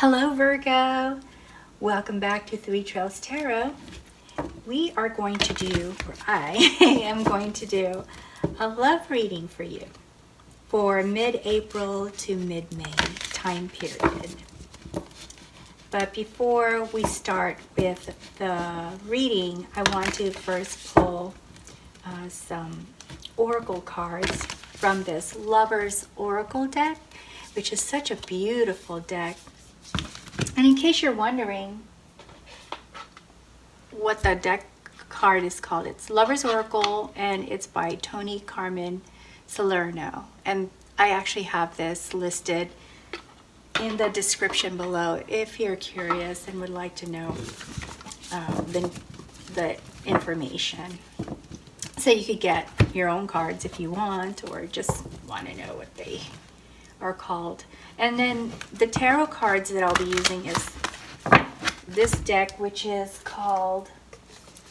Hello Virgo, welcome back to Three Trails Tarot. We are going to do, or I am going to do, a love reading for you for mid-April to mid-May time period. But before we start with the reading, I want to first pull some oracle cards from this Lover's Oracle deck, which is such a beautiful deck. And in case you're wondering what the deck card is called, it's Lover's Oracle, and it's by Toni, Carmine, Salerno. And I actually have this listed in the description below if you're curious and would like to know the information. So you could get your own cards if you want, or just want to know what they are called. And then the tarot cards that I'll be using is this deck, which is called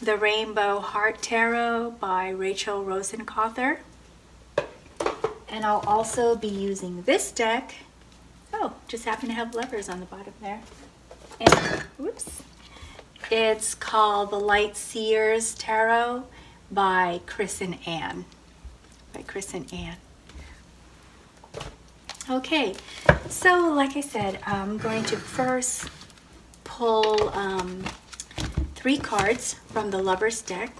the Rainbow Heart Tarot by Rachel Rosenkoetter. And I'll also be using this deck. Oh, just happen to have lovers on the bottom there. And whoops. It's called the Light Seers Tarot by Chris and Anne. Okay, so like I said, I'm going to first pull 3 cards from the Lover's deck,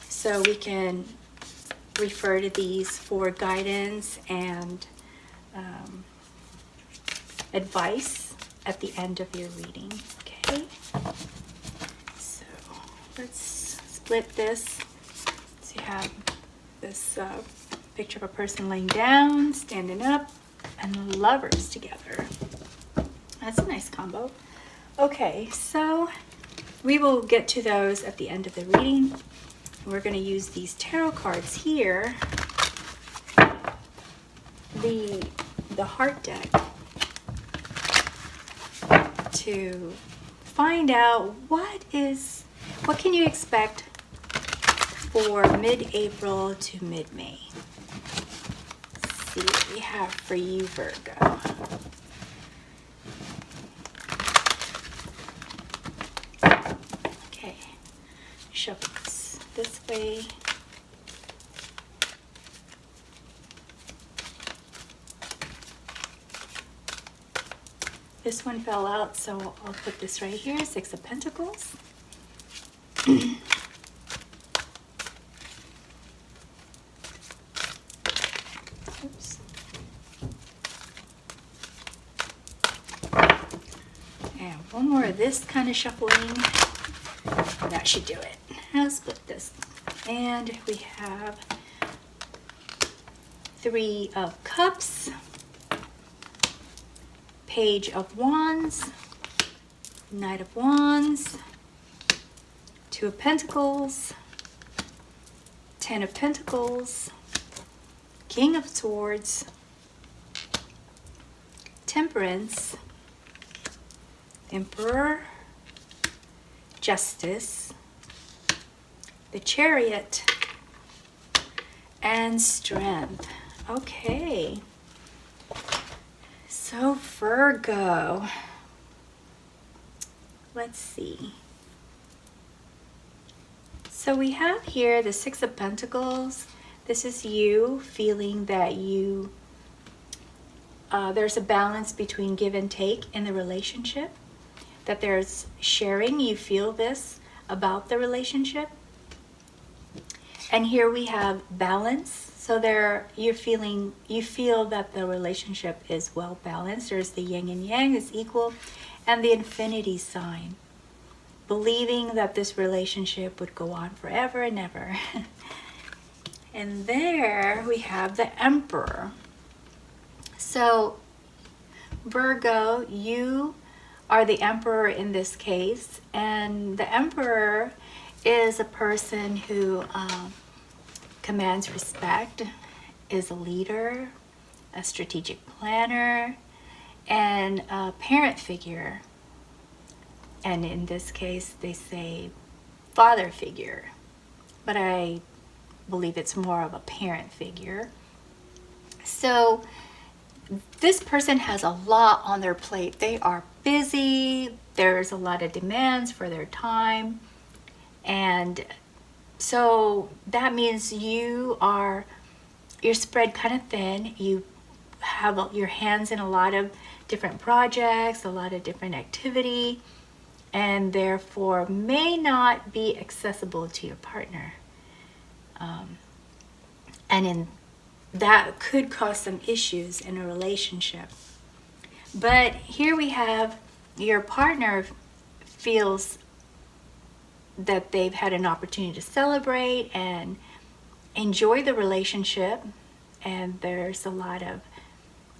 so we can refer to these for guidance and advice at the end of your reading. Okay, so let's split this. So you have this picture of a person laying down, standing up, and lovers together. That's a nice combo. Okay, so we will get to those at the end of the reading. We're going to use these tarot cards here, the heart deck, to find out what can you expect for mid-April to mid-May. See what we have for you, Virgo. Okay, shuffle this way. This one fell out, so I'll put this right here, 6 of Pentacles. Oops. And one more of this kind of shuffling. That should do it. I'll split this. And we have 3 of Cups, Page of Wands, Knight of Wands, 2 of Pentacles, 10 of Pentacles, King of Swords, Temperance, Emperor, Justice, the Chariot, and Strength. Okay. So Virgo, let's see. So we have here the 6 of Pentacles. This is you feeling that there's a balance between give and take in the relationship, that there's sharing. You feel this about the relationship. And here we have balance. So you feel that the relationship is well balanced. There's the yin and yang is equal, and the infinity sign, believing that this relationship would go on forever and ever. And there we have the Emperor. So Virgo, you are the Emperor in this case, and the Emperor is a person who commands respect, is a leader, a strategic planner, and a parent figure. And in this case, they say father figure, but I believe it's more of a parent figure. So this person has a lot on their plate. They are busy. There's a lot of demands for their time. And so that means you're spread kind of thin. You have your hands in a lot of different projects, a lot of different activity, and therefore may not be accessible to your partner. And that could cause some issues in a relationship. But here we have your partner feels that they've had an opportunity to celebrate and enjoy the relationship, and there's a lot of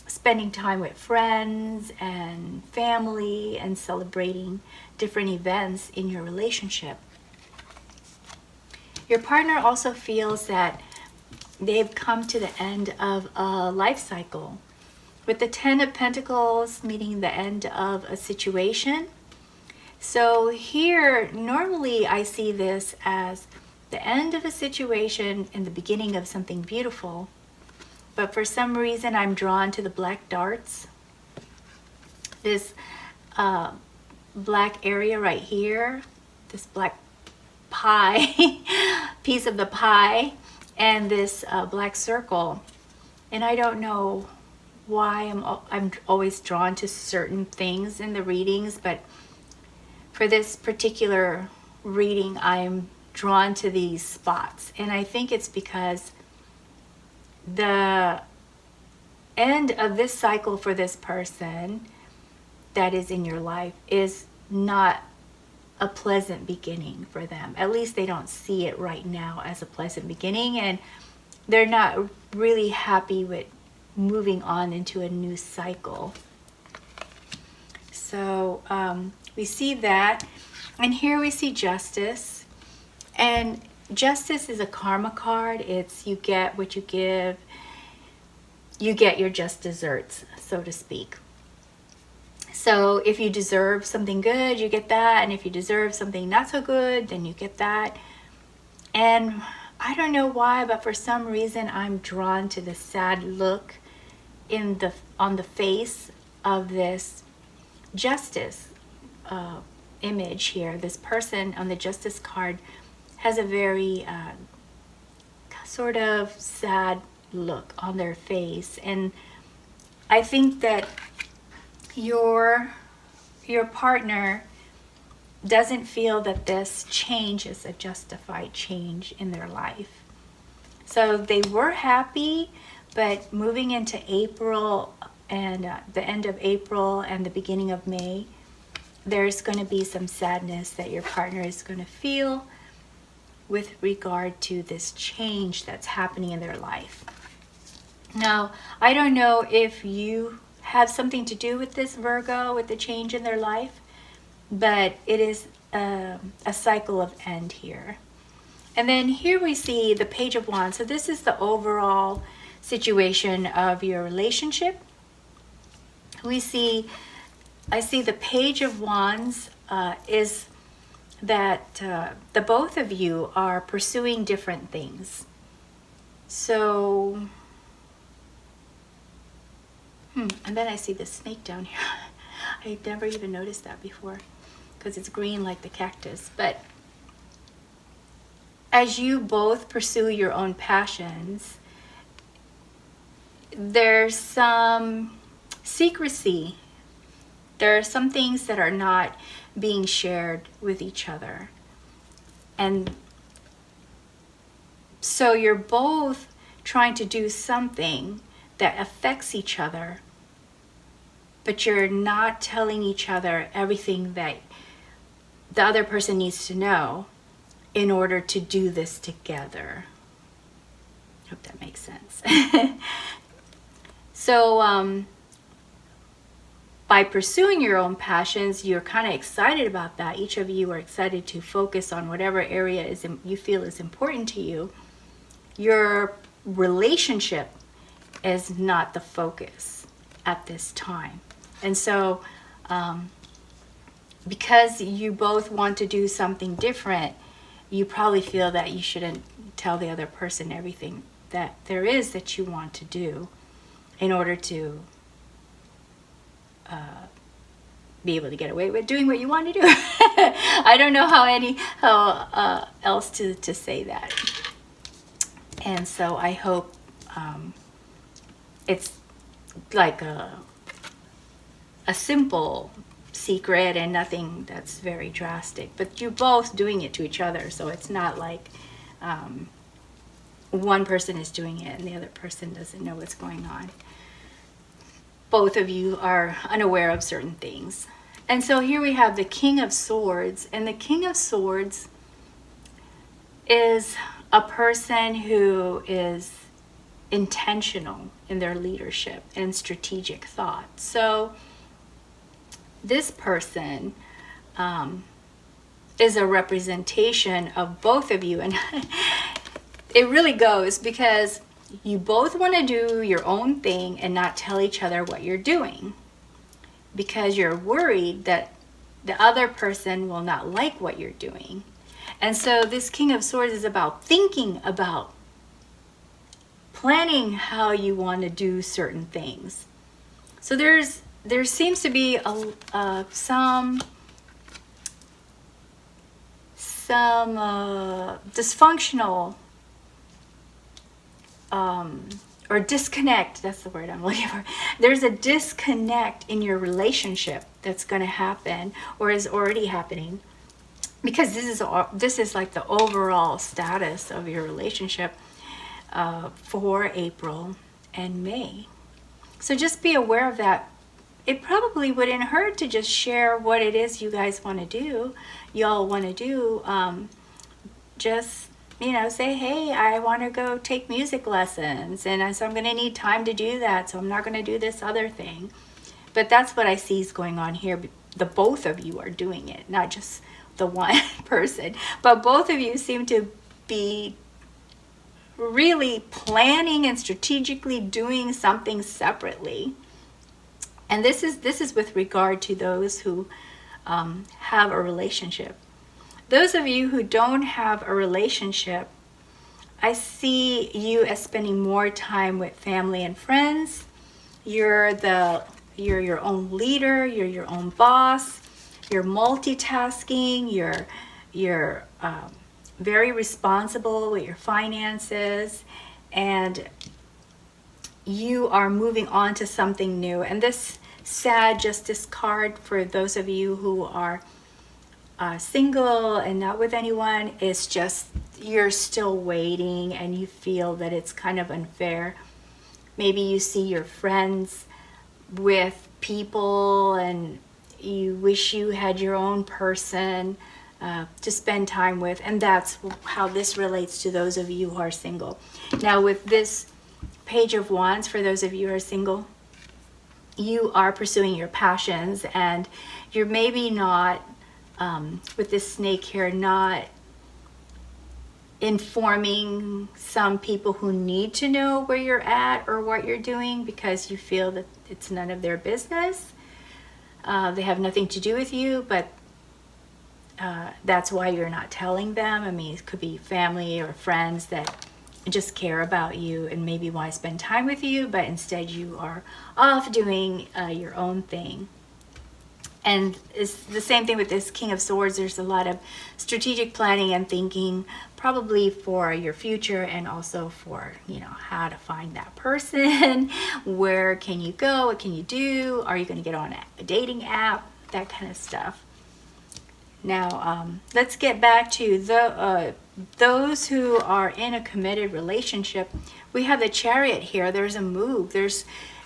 spending time with friends and family and celebrating different events in your relationship. Your partner also feels that they've come to the end of a life cycle, with the 10 of Pentacles meaning the end of a situation. So here, normally I see this as the end of a situation and the beginning of something beautiful. But for some reason, I'm drawn to the black darts. This black area right here, this black pie, piece of the pie, and this black circle. And I don't know why I'm always drawn to certain things in the readings, but for this particular reading, I'm drawn to these spots. And I think it's because the end of this cycle for this person that is in your life is not a pleasant beginning for them. At least they don't see it right now as a pleasant beginning, and they're not really happy with moving on into a new cycle. So we see that, and here we see Justice. And Justice is a karma card. It's you get what you give. You get your just desserts, so to speak. So if you deserve something good, you get that. And if you deserve something not so good, then you get that. And I don't know why, but for some reason, I'm drawn to the sad look on the face of this Justice image here. This person on the Justice card has a very sort of sad look on their face. And I think that your partner doesn't feel that this change is a justified change in their life. So they were happy, but moving into April and the end of April and the beginning of May, there's going to be some sadness that your partner is going to feel with regard to this change that's happening in their life. Now, I don't know if you have something to do with this, Virgo, with the change in their life, but it is a cycle of end here. And then here we see the Page of Wands. So this is the overall situation of your relationship. I see the Page of Wands is that the both of you are pursuing different things. So, and then I see the snake down here. I never even noticed that before because it's green like the cactus. But as you both pursue your own passions, there's some secrecy. There are some things that are not being shared with each other. And so you're both trying to do something that affects each other, but you're not telling each other everything that the other person needs to know in order to do this together. Hope that makes sense. So by pursuing your own passions, you're kind of excited about that. Each of you are excited to focus on whatever area you feel is important to you. Your relationship is not the focus at this time. And so because you both want to do something different, you probably feel that you shouldn't tell the other person everything that there is that you want to do in order to be able to get away with doing what you want to do. I don't know how else to say that. And so I hope it's like a simple secret and nothing that's very drastic, but you're both doing it to each other, so it's not like one person is doing it and the other person doesn't know what's going on. Both of you are unaware of certain things. And so here we have the King of Swords, and the King of Swords is a person who is intentional in their leadership and strategic thought. So this person is a representation of both of you, and it really goes because you both want to do your own thing and not tell each other what you're doing, because you're worried that the other person will not like what you're doing. And so this King of Swords is about thinking about planning how you want to do certain things. So there seems to be some dysfunctional or disconnect, that's the word I'm looking for. There's a disconnect in your relationship that's going to happen or is already happening, because this is like the overall status of your relationship for April and May. So just be aware of that. It probably wouldn't hurt to just share what it is you guys want to do, y'all want to do. Just, say, hey, I want to go take music lessons, and so I'm going to need time to do that, so I'm not going to do this other thing. But that's what I see is going on here. The both of you are doing it, not just the one person, but both of you seem to be really planning and strategically doing something separately. And this is with regard to those who have a relationship. Those of you who don't have a relationship, I see you as spending more time with family and friends. You're your own leader. You're your own boss. You're multitasking. You're very responsible with your finances, and you are moving on to something new. And this sad justice card for those of you who are single and not with anyone is just you're still waiting and you feel that it's kind of unfair. Maybe you see your friends with people and you wish you had your own person to spend time with, and that's how this relates to those of you who are single. Now with this Page of Wands, for those of you who are single, you are pursuing your passions, and you're maybe not with this snake here, not informing some people who need to know where you're at or what you're doing, because you feel that it's none of their business. They have nothing to do with you, but that's why you're not telling them. I mean, it could be family or friends that just care about you and maybe want to spend time with you, but instead you are off doing your own thing. And it's the same thing with this King of Swords. There's a lot of strategic planning and thinking, probably for your future, and also for, how to find that person. Where can you go? What can you do? Are you going to get on a dating app? That kind of stuff. Now, let's get back to those who are in a committed relationship. We have the Chariot here. There's a move. This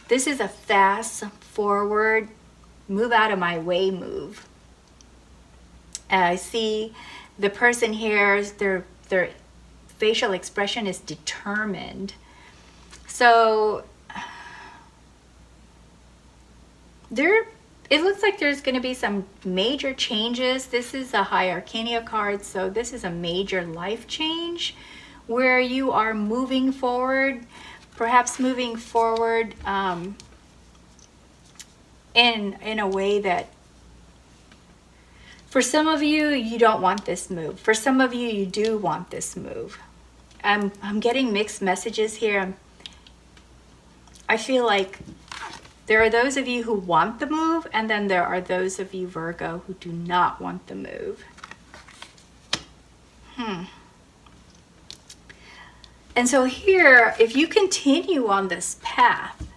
is a fast forward, move out of my way move. I see the person here, their facial expression is determined. So it looks like there's going to be some major changes. This is a High Arcana card, so this is a major life change where you are moving forward, perhaps moving forward in a way that for some of you, you don't want this move. For some of you, you do want this move. I'm getting mixed messages here. I feel like There are those of you who want the move, and then there are those of you, Virgo, who do not want the move. And so here, if you continue on this path,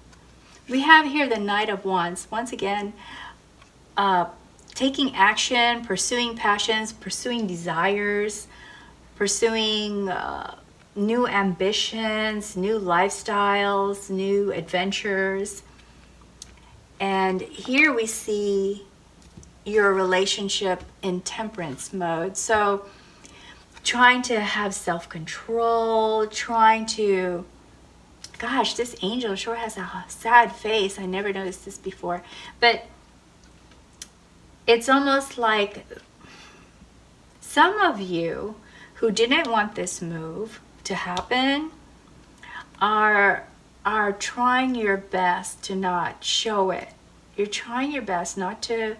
we have here the Knight of Wands. Once again, taking action, pursuing passions, pursuing desires, pursuing new ambitions, new lifestyles, new adventures. And here we see your relationship in temperance mode. So trying to have self-control, trying to, gosh, this angel sure has a sad face. I never noticed this before. But it's almost like some of you who didn't want this move to happen are trying your best to not show it. You're trying your best not to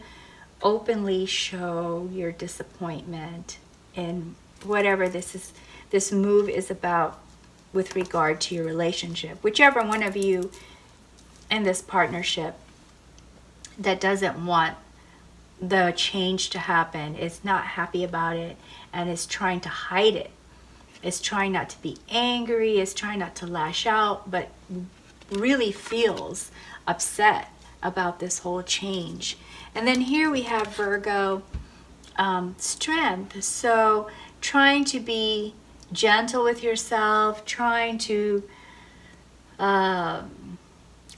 openly show your disappointment in whatever this move is about with regard to your relationship. Whichever one of you in this partnership that doesn't want the change to happen is not happy about it and is trying to hide it. Is trying not to be angry, is trying not to lash out, but really feels upset about this whole change. And then here we have Virgo, strength. So trying to be gentle with yourself, trying to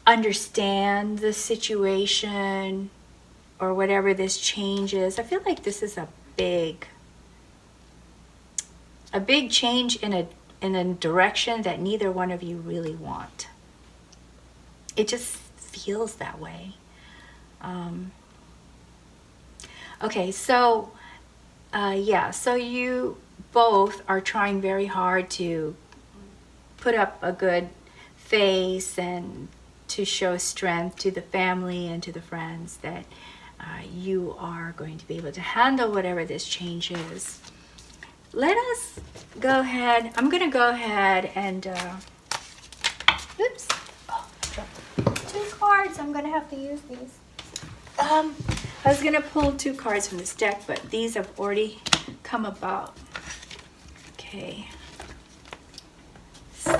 understand the situation or whatever this change is. I feel like this is a big change in a direction that neither one of you really want. It just feels that way. Okay, so so you both are trying very hard to put up a good face and to show strength to the family and to the friends that you are going to be able to handle whatever this change is. Let us go ahead. I'm going to go ahead and, oops. Oh, I dropped 2 cards. I'm going to have to use these. I was going to pull 2 cards from this deck, but these have already come about. Okay. So,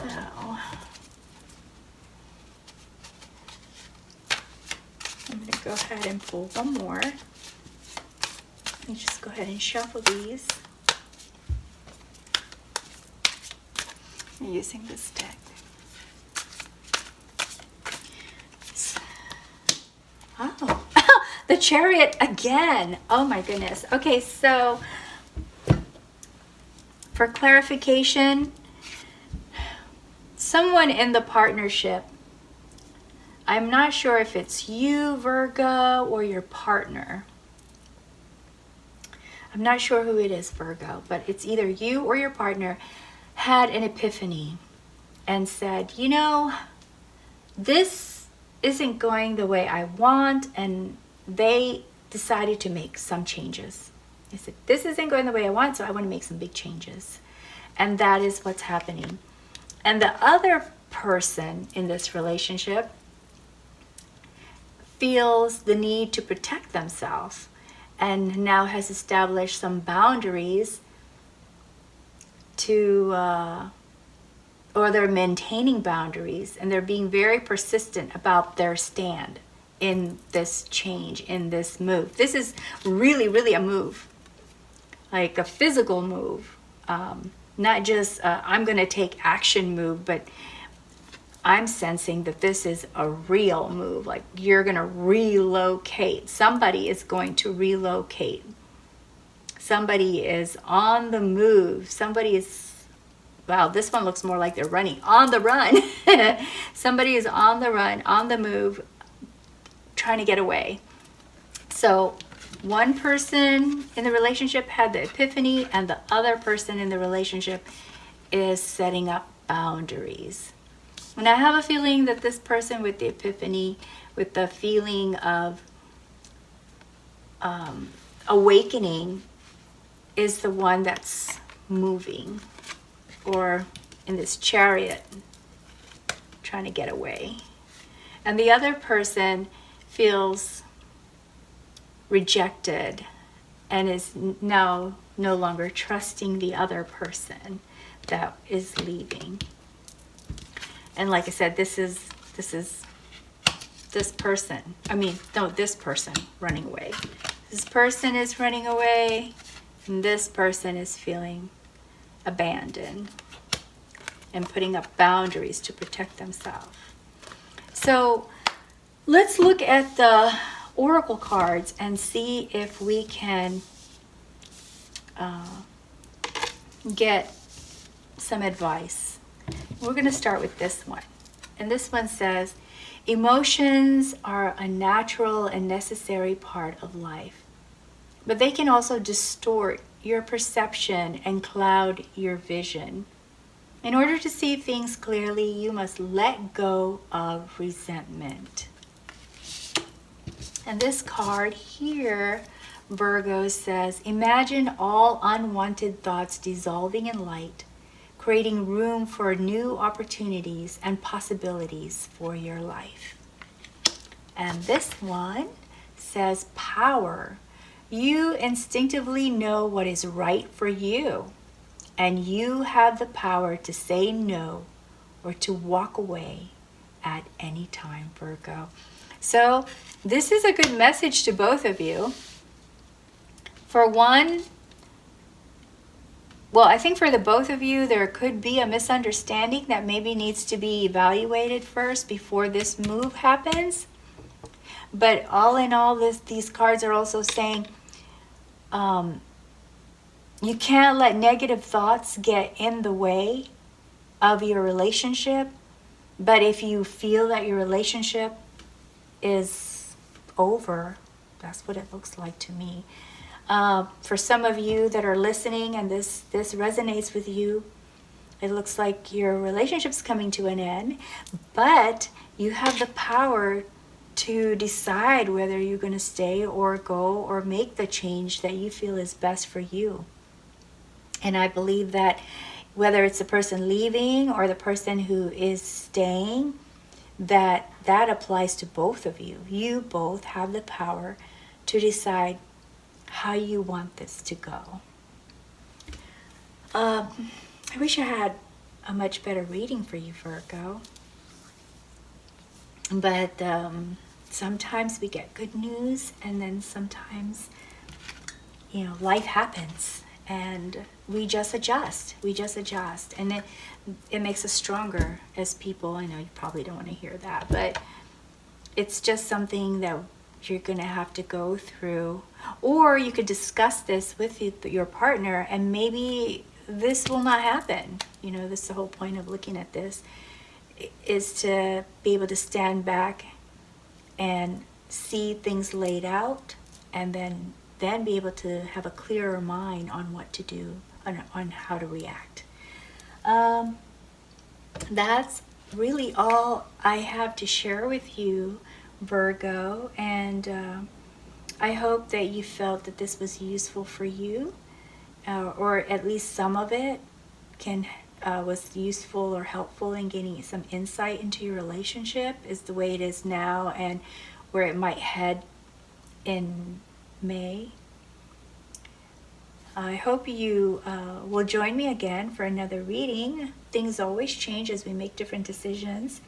I'm going to go ahead and pull one more. Let me just go ahead and shuffle these. I'm using this deck. Oh, the Chariot again. Oh my goodness. Okay, so for clarification, someone in the partnership, I'm not sure if it's you, Virgo, or your partner. I'm not sure who it is, Virgo, but it's either you or your partner had an epiphany and said, you know, this isn't going the way I want, and they decided to make some changes. They said, this isn't going the way I want, so I want to make some big changes. And that is what's happening. And the other person in this relationship feels the need to protect themselves and now has established some boundaries to, or they're maintaining boundaries, and they're being very persistent about their stand in this change, in this move. This is really, really a move, like a physical move, not just I'm going to take action move, but I'm sensing that this is a real move. Like you're going to relocate. Somebody is going to relocate. Somebody is on the move. Somebody is, wow, this one looks more like they're running. On the run. Somebody is on the run, on the move, trying to get away. So one person in the relationship had the epiphany, and the other person in the relationship is setting up boundaries. And I have a feeling that this person with the epiphany, with the feeling of awakening, is the one that's moving, or in this chariot, trying to get away. And the other person feels rejected and is now no longer trusting the other person that is leaving. And like I said, this person running away. This person is running away, and this person is feeling abandoned and putting up boundaries to protect themselves. So let's look at the oracle cards and see if we can get some advice. We're going to start with this one. And this one says, emotions are a natural and necessary part of life, but they can also distort your perception and cloud your vision. In order to see things clearly, you must let go of resentment. And this card here, Virgo, says, imagine all unwanted thoughts dissolving in light, creating room for new opportunities and possibilities for your life. And this one says, power. You instinctively know what is right for you, and you have the power to say no or to walk away at any time, Virgo. So this is a good message to both of you. For one, well, I think for the both of you, there could be a misunderstanding that maybe needs to be evaluated first before this move happens. But all in all, these cards are also saying you can't let negative thoughts get in the way of your relationship. But if you feel that your relationship is over, that's what it looks like to me. For some of you that are listening and this resonates with you, it looks like your relationship's coming to an end, but you have the power to decide whether you're going to stay or go or make the change that you feel is best for you. And I believe that whether it's the person leaving or the person who is staying, that applies to both of you. You both have the power to decide how you want this to go. I wish I had a much better reading for you, Virgo. But sometimes we get good news, and then sometimes, life happens, and we just adjust. And it makes us stronger as people. I know you probably don't want to hear that, but it's just something that you're going to have to go through. Or you could discuss this with your partner, and maybe this will not happen. This is the whole point of looking at this, is to be able to stand back and see things laid out, and then be able to have a clearer mind on what to do, on how to react. That's really all I have to share with you, Virgo, and I hope that you felt that this was useful for you, or at least some of it was useful or helpful in getting some insight into your relationship, is the way it is now and where it might head in May. I hope you will join me again for another reading. Things always change as we make different decisions.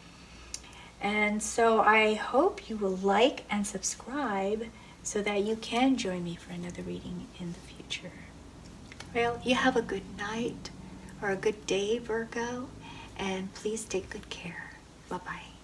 And so I hope you will like and subscribe so that you can join me for another reading in the future. Well, you have a good night or a good day, Virgo, and please take good care. Bye-bye.